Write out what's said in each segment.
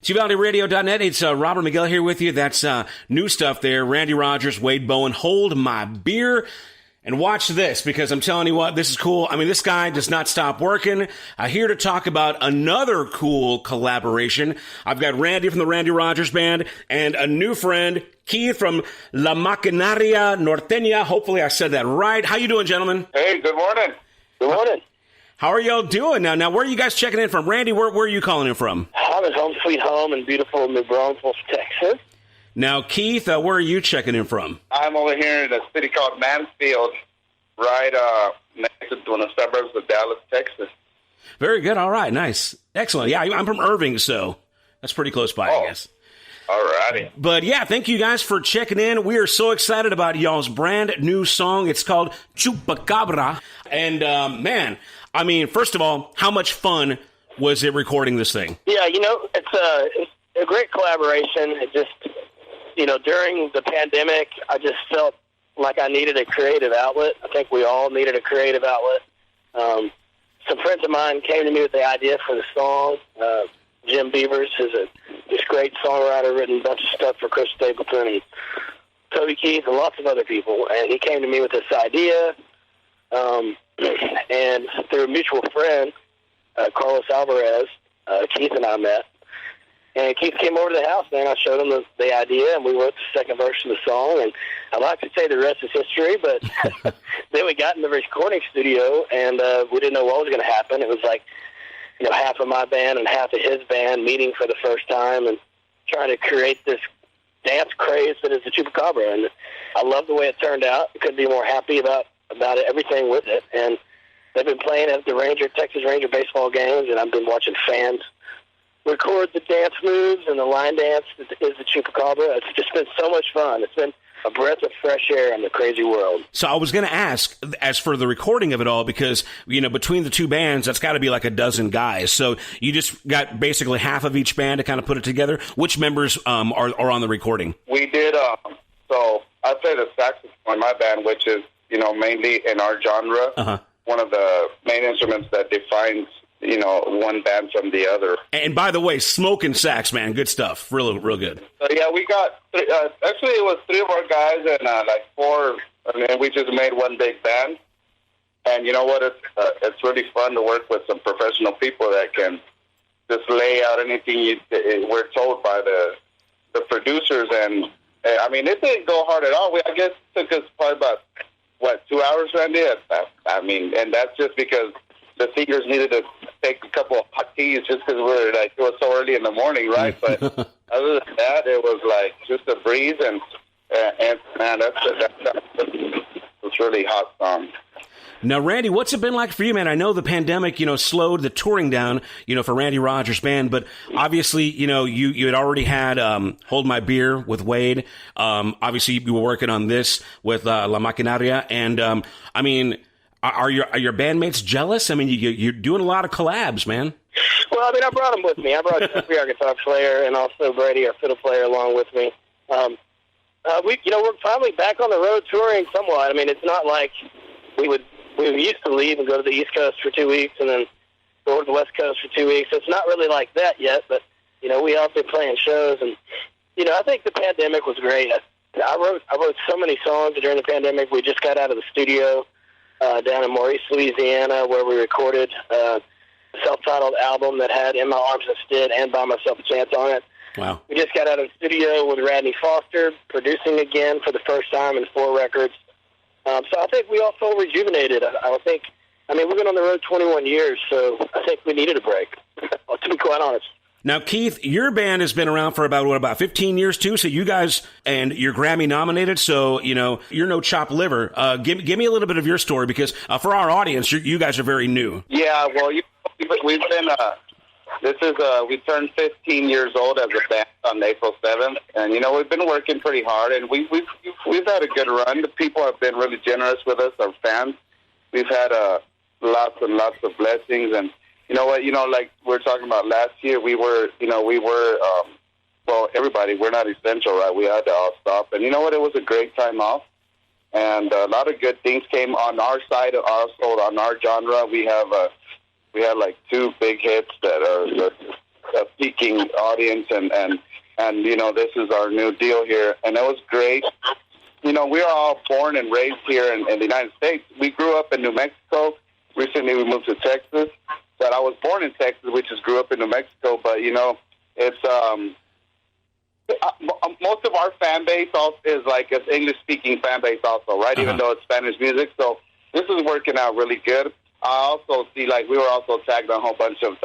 TuValleYRadio.net. It's Robert Miguel here with you. That's new stuff there. Randy Rogers, Wade Bowen, Hold My Beer. And watch this, because I'm telling you what, this is cool. I mean, this guy does not stop working. Here to talk about another cool collaboration. I've got Randy from the Randy Rogers Band and a new friend, Keith from La Maquinaria, Nortena. Hopefully I said that right. How you doing, gentlemen? Hey, good morning. Good morning. How are y'all doing now? Now, where are you guys checking in from? Randy, where are you calling in from? I'm at home sweet home in beautiful New Braunfels, Texas. Now, Keith, where are you checking in from? I'm over here in a city called Mansfield, right next to one of the suburbs of Dallas, Texas. Very good. All right. Nice. Excellent. Yeah, I'm from Irving, so that's pretty close by, I guess. All righty. But yeah, thank you guys for checking in. We are so excited about y'all's brand new song. It's called Chupacabra. And man, I mean, first of all, how much fun was it recording this thing? Yeah, it's a great collaboration. It just, during the pandemic, I just felt like I needed a creative outlet. I think we all needed a creative outlet. Some friends of mine came to me with the idea for the song. Jim Beavers is this great songwriter, written a bunch of stuff for Chris Stapleton and Toby Keith and lots of other people. And he came to me with this idea. And through a mutual friend, Carlos Alvarez, Keith and I met. And Keith came over to the house, man. I showed him the idea, and we wrote the second verse of the song. And I'd like to say the rest is history, but then we got in the recording studio, and we didn't know what was going to happen. It was like, half of my band and half of his band meeting for the first time and trying to create this dance craze that is the Chupacabra. And I love the way it turned out. I couldn't be more happy about it, everything with it. And they've been playing at the Texas Ranger baseball games, and I've been watching fans record the dance moves and the line dance that is the Chupacabra. It's just been so much fun. It's been a breath of fresh air in the crazy world. So I was going to ask, as for the recording of it all, because, between the two bands, that's got to be like a dozen guys. So you just got basically half of each band to kind of put it together. Which members are on the recording? We did, so I play the saxophone in my band, which is, mainly in our genre, one of the main instruments that defines one band from the other. And by the way, smoking sax, man, good stuff. Real good. So yeah, we got, actually it was three of our guys and four, we just made one big band. And you know what, it's really fun to work with some professional people that can just lay out anything we're told by the producers. And it didn't go hard at all. I guess it took us probably about, 2 hours, Randy? And that's just because the singers needed to take a couple of hot teas just because it was so early in the morning, right? But other than that, it was just a breeze, and man, that's really hot song. Now, Randy, what's it been like for you, man? I know the pandemic, slowed the touring down, for Randy Rogers Band, but obviously, you had already had Hold My Beer with Wade. Obviously, you were working on this with La Maquinaria, and Are your bandmates jealous? You're doing a lot of collabs, man. Well, I brought them with me. I brought Jeffrey, our guitar player, and also Brady, our fiddle player, along with me. We're finally back on the road touring somewhat. It's not like we used to leave and go to the East Coast for 2 weeks and then go to the West Coast for 2 weeks. It's not really like that yet, but, we all been playing shows. And, I think the pandemic was great. I wrote so many songs during the pandemic. We just got out of the studio down in Maurice, Louisiana, where we recorded a self-titled album that had In My Arms Instead and Buy Myself a Chance on it. Wow. We just got out of the studio with Radney Foster, producing again for the first time in 4 records. So I think we all feel rejuvenated. We've been on the road 21 years, so I think we needed a break, to be quite honest. Now, Keith, your band has been around for about 15 years, too? So you guys, and you're Grammy nominated, so, you're no chopped liver. Give me a little bit of your story, because for our audience, you guys are very new. Yeah, well, we've been, we turned 15 years old as a band on April 7th, and, we've been working pretty hard, and we've had a good run. The people have been really generous with us, our fans. We've had lots and lots of blessings, and you know what? Like we were talking about last year, everybody, we're not essential, right? We had to all stop. And you know what? It was a great time off. And a lot of good things came on our side, also on our genre. We had 2 big hits that are English-speaking audience, and you know, this is our new deal here, and it was great. You know, we are all born and raised here in the United States. We grew up in New Mexico. Recently, we moved to Texas, but I was born in Texas. We just grew up in New Mexico. But you know, it's most of our fan base also is like an English-speaking fan base, also, right? Uh-huh. Even though it's Spanish music, so this is working out really good. I also see, like, we were also tagged on a whole bunch of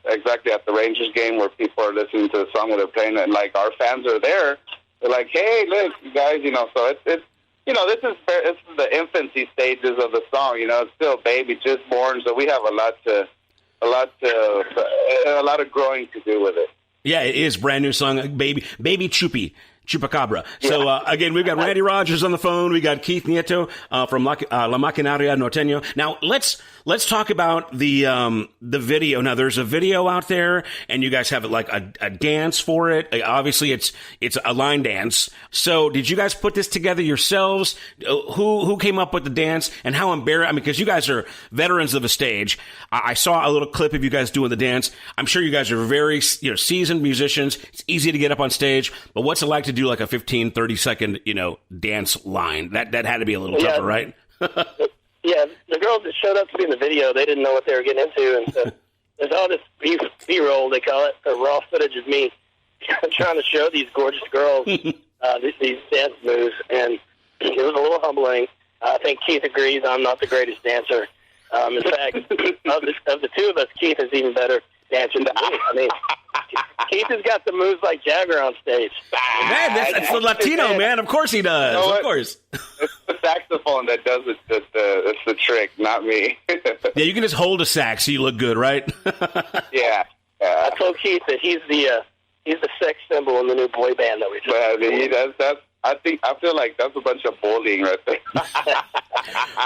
exactly at the Rangers game where people are listening to the song that they're playing, and like our fans are there. They're like, hey, look, you guys, you know, so it's you know, this is the infancy stages of the song. You know, it's still a baby, just born, so we have a lot of growing to do with it. Yeah, it is brand new song, baby Chupacabra. So again, we've got Randy Rogers on the phone. We got Keith Nieto from La Maquinaria Nortena. Now let's talk about the video. Now there's a video out there, and you guys have like a dance for it. Obviously, it's a line dance. So did you guys put this together yourselves? Who came up with the dance, and how embarrassing? I mean, because you guys are veterans of the stage. I saw a little clip of you guys doing the dance. I'm sure you guys are very seasoned musicians. It's easy to get up on stage, but what's it like to do like a 15, 30-second, dance line? That had to be a little tougher, right? Yeah, the girls that showed up to be in the video, they didn't know what they were getting into, and so there's all this B-roll, they call it, or raw footage of me trying to show these gorgeous girls these dance moves, and it was a little humbling. I think Keith agrees I'm not the greatest dancer. In fact, of the two of us, Keith is even better dancer than me. I mean, Keith has got the moves like Jagger on stage. Man, that's the Latino, man. Of course he does. You know of course. It's the saxophone that does it. It's the trick, not me. Yeah, you can just hold a sax, so you look good, right? Yeah. I told Keith that he's the sex symbol in the new boy band that we just. Well, I feel like that's a bunch of bullying right there.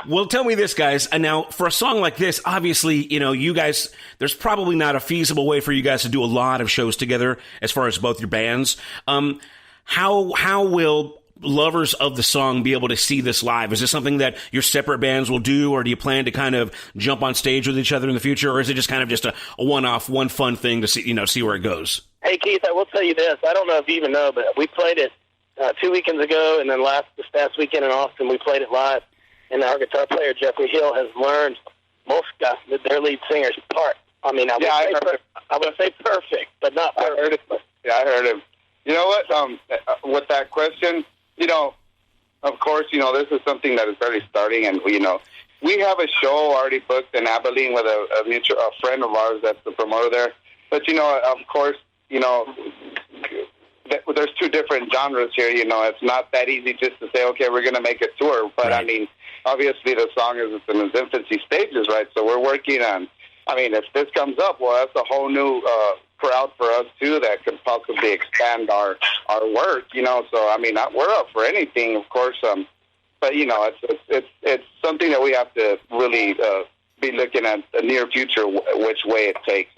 Well, tell me this, guys. And now, for a song like this, obviously, you guys, there's probably not a feasible way for you guys to do a lot of shows together as far as both your bands. How will lovers of the song be able to see this live? Is this something that your separate bands will do, or do you plan to kind of jump on stage with each other in the future, or is it just kind of just a one-off, one fun thing to see where it goes? Hey, Keith, I will tell you this. I don't know if you even know, but we played it 2 weekends ago, and then this past weekend in Austin, we played it live. And our guitar player, Jeffrey Hill, has learned their lead singer's part. I mean, I would say perfect, but not perfect. I heard it. Yeah, I heard him. You know what? With that question, of course, this is something that is already starting, and we have a show already booked in Abilene with a friend of ours that's the promoter there. But of course, there's two different genres here. It's not that easy just to say, okay, we're going to make a tour. But right. I mean, obviously the song is in its infancy stages, right? So we're working on. I mean, if this comes up, well, that's a whole new crowd for us too that could possibly expand our work. So I mean, we're up for anything, of course. But it's something that we have to really be looking at the near future, which way it takes.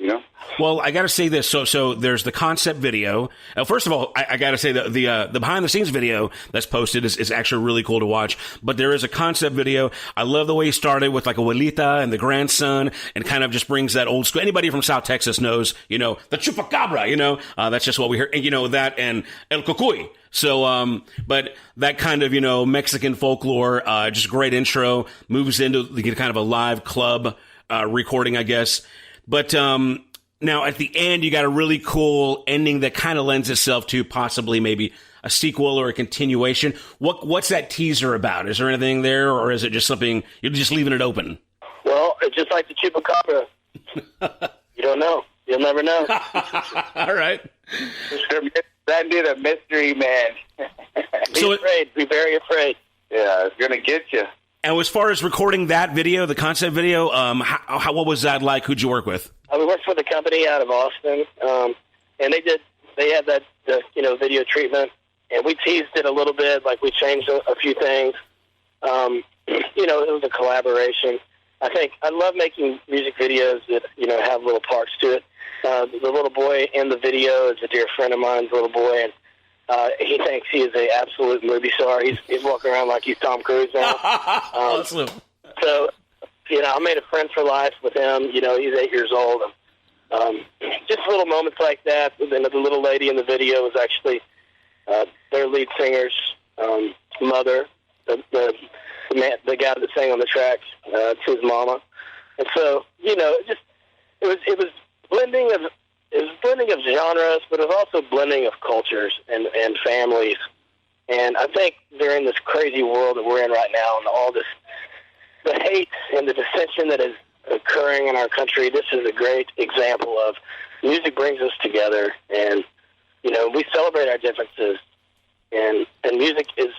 Well, I got to say this. So there's the concept video. First of all, I got to say that the behind the scenes video that's posted is actually really cool to watch. But there is a concept video. I love the way he started with like Abuelita and the grandson, and kind of just brings that old school. Anybody from South Texas knows, the Chupacabra. That's just what we heard. And that and El Cucuy. So, but that kind of, Mexican folklore, just great intro, moves into kind of a live club, recording, I guess. But, now at the end, you got a really cool ending that kind of lends itself to possibly maybe a sequel or a continuation. What's that teaser about? Is there anything there, or is it just something, you're just leaving it open? Well, it's just like the Chupacabra. You don't know. You'll never know. All right. Randy the mystery man. Be very afraid. Yeah, it's going to get you. And as far as recording that video, the concept video, what was that like? Who'd you work with? We worked with a company out of Austin, and they had that video treatment, and we teased it a little bit, like we changed a few things. It was a collaboration. I think I love making music videos that have little parts to it. The little boy in the video is a dear friend of mine's little boy, and he thinks he is an absolute movie star. He's walking around like he's Tom Cruise now. Awesome. So, I made a friend for life with him. He's 8 years old. Just little moments like that. And then the little lady in the video was actually their lead singer's mother, the guy that sang on the tracks, to his mama. And so, it was blending of genres, but it was also blending of cultures and families. And I think during this crazy world that we're in right now, and all this, the hate and the dissension that is occurring in our country, this is a great example of music brings us together, and we celebrate our differences, and music is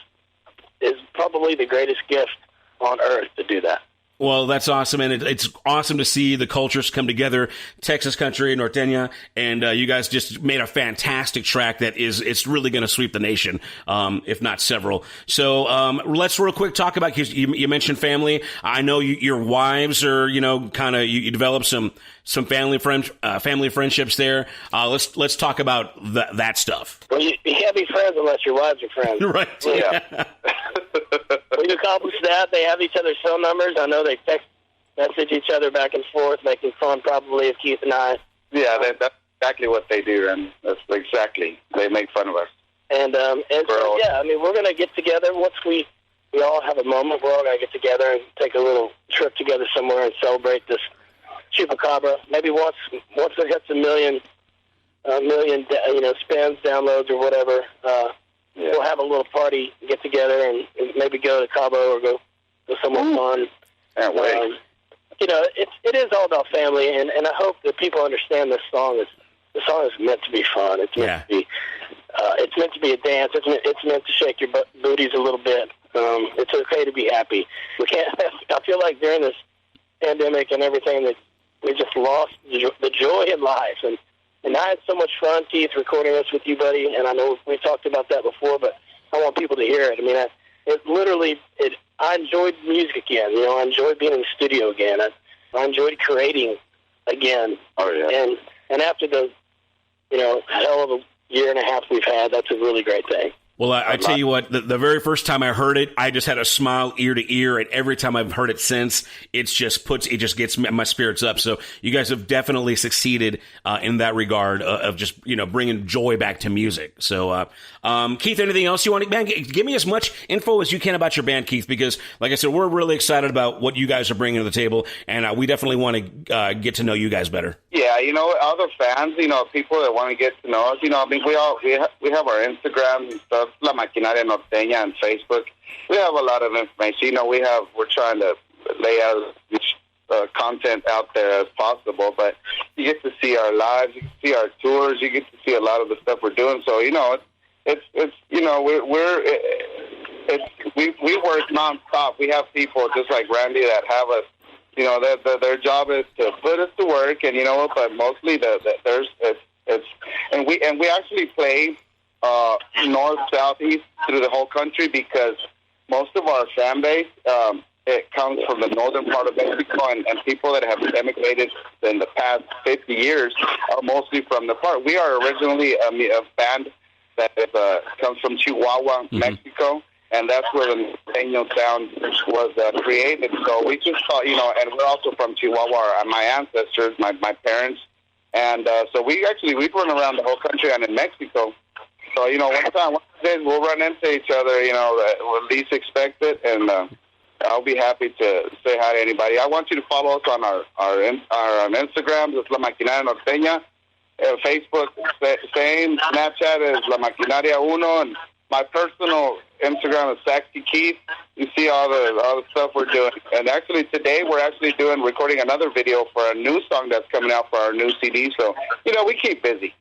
probably the greatest gift on earth to do that. Well, that's awesome, and it's awesome to see the cultures come together, Texas country, Nortena, and you guys just made a fantastic track that it's really going to sweep the nation, if not several. So let's real quick talk about, because you mentioned family. I know your wives are, kind of, you developed some family friendships there. Let's talk about that stuff. Well, you can't be friends unless your wives are friends. Right. Yeah. We've accomplished that. They have each other's phone numbers. I know they text message each other back and forth, making fun probably of Keith and I. Yeah, that's exactly what they do, and that's exactly, they make fun of us. And so, yeah, we're going to get together once we all have a moment. We're all going to get together and take a little trip together somewhere and celebrate this Chupacabra. Maybe once it hits a million spins, downloads, or whatever, we'll have a little party, get together, and maybe go to Cabo or go somewhere fun. Can't wait. It is all about family, and I hope that people understand this song. The song is meant to be fun. It's meant to be. It's meant to be a dance. It's meant to shake your booties a little bit. It's okay to be happy. We can't. I feel like during this pandemic and everything that we just lost the joy in life. And I had so much fun, Keith, recording this with you, buddy. And I know we talked about that before, but I want people to hear it. I enjoyed music again. I enjoyed being in the studio again. I enjoyed creating again. Oh yeah. And after the hell of a year and a half we've had, that's a really great thing. Well, I tell you what, the very first time I heard it, I just had a smile ear to ear, and every time I've heard it since, it just gets my spirits up. So you guys have definitely succeeded in that regard of just, bringing joy back to music. So, Keith, anything else you want to, man, give me as much info as you can about your band, Keith, because like I said, we're really excited about what you guys are bringing to the table, and we definitely want to get to know you guys better. Yeah, other fans, people that want to get to know us, we have our Instagram and stuff, La Maquinaria Norteña, and Facebook. We have a lot of information. We're trying to lay out as much content out there as possible, but you get to see our lives, you can see our tours, you get to see a lot of the stuff we're doing. So, we work nonstop. We have people just like Randy that have us. Their job is to put us to work, and but mostly we actually play north, south, east through the whole country, because most of our fan base it comes from the northern part of Mexico, and people that have emigrated in the past 50 years are mostly from the part. We are originally a band that comes from Chihuahua, Mexico. And that's where the Norteño sound was created. So we just thought, and we're also from Chihuahua, my ancestors, my parents. And so we've run around the whole country and in Mexico. So, one day we'll run into each other, we'll at least expect it. And I'll be happy to say hi to anybody. I want you to follow us on our Instagram. It's La Maquinaria Norteña. Facebook, same. Snapchat is La Maquinaria Uno. And my personal Instagram is Saxy Keith. You see all the stuff we're doing. And actually today we're recording another video for a new song that's coming out for our new CD. So, we keep busy.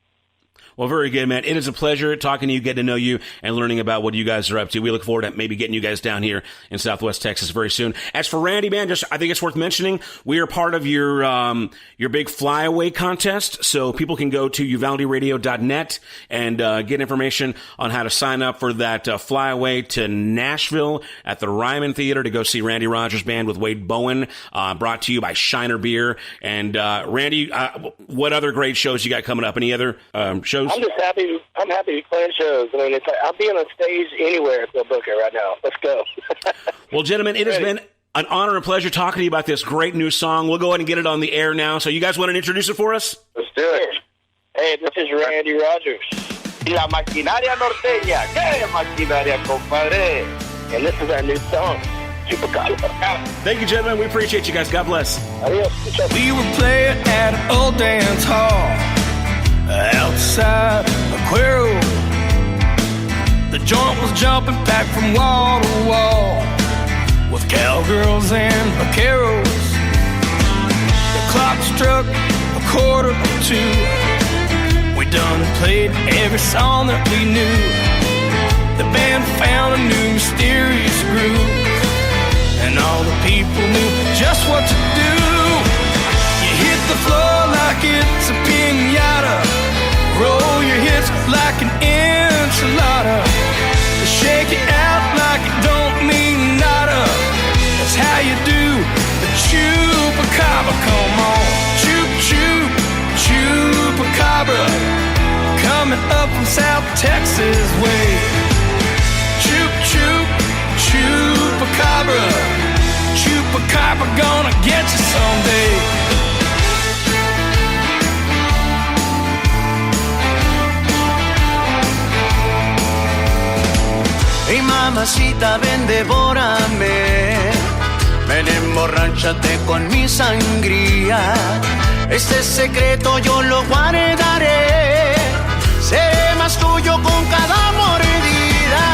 Well, very good, man. It is a pleasure talking to you, getting to know you, and learning about what you guys are up to. We look forward to maybe getting you guys down here in Southwest Texas very soon. As for Randy, man, I think it's worth mentioning, we are part of your big flyaway contest. So people can go to uvaldyradio.net and get information on how to sign up for that flyaway to Nashville at the Ryman Theater to go see Randy Rogers Band with Wade Bowen, brought to you by Shiner Beer. And Randy, what other great shows you got coming up? Any other shows? I'm just happy. I'm happy to play shows. I'll be on a stage anywhere if they'll book it right now. Let's go. Well, gentlemen, it has been an honor and pleasure talking to you about this great new song. We'll go ahead and get it on the air now. So you guys want to introduce it for us? Let's do it. Hey, this is Randy Rogers. La Maquinaria Nortena. ¿Qué Maquinaria, compadre? And this is our new song, Chupacabra. Thank you, gentlemen. We appreciate you guys. God bless. Adios. We were playing at an old dance hall outside Aquero. The joint was jumping packed from wall to wall with cowgirls and vaqueros. The clock struck 1:45. We done played every song that we knew. The band found a new mysterious groove, and all the people knew just what to do. You hit the floor like it's a piñata, roll your hips like an enchilada, shake it out like it don't mean nada. That's how you do the Chupacabra. Come on, chup chup Chupacabra, coming up from South Texas way. Chup chup Chupacabra, Chupacabra gonna get you someday. Hey mamacita, ven, devórame, ven, emborráchate con mi sangría. Este secreto yo lo guardaré, seré más tuyo con cada mordida.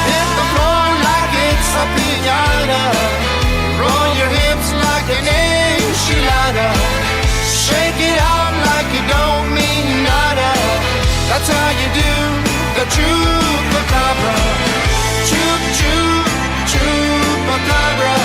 Hit the floor like it's a piñata, roll your hips like an enchilada, shake it out like you don't mean nada. That's how you do the Chupacabra. Chup, chup, Chupacabra.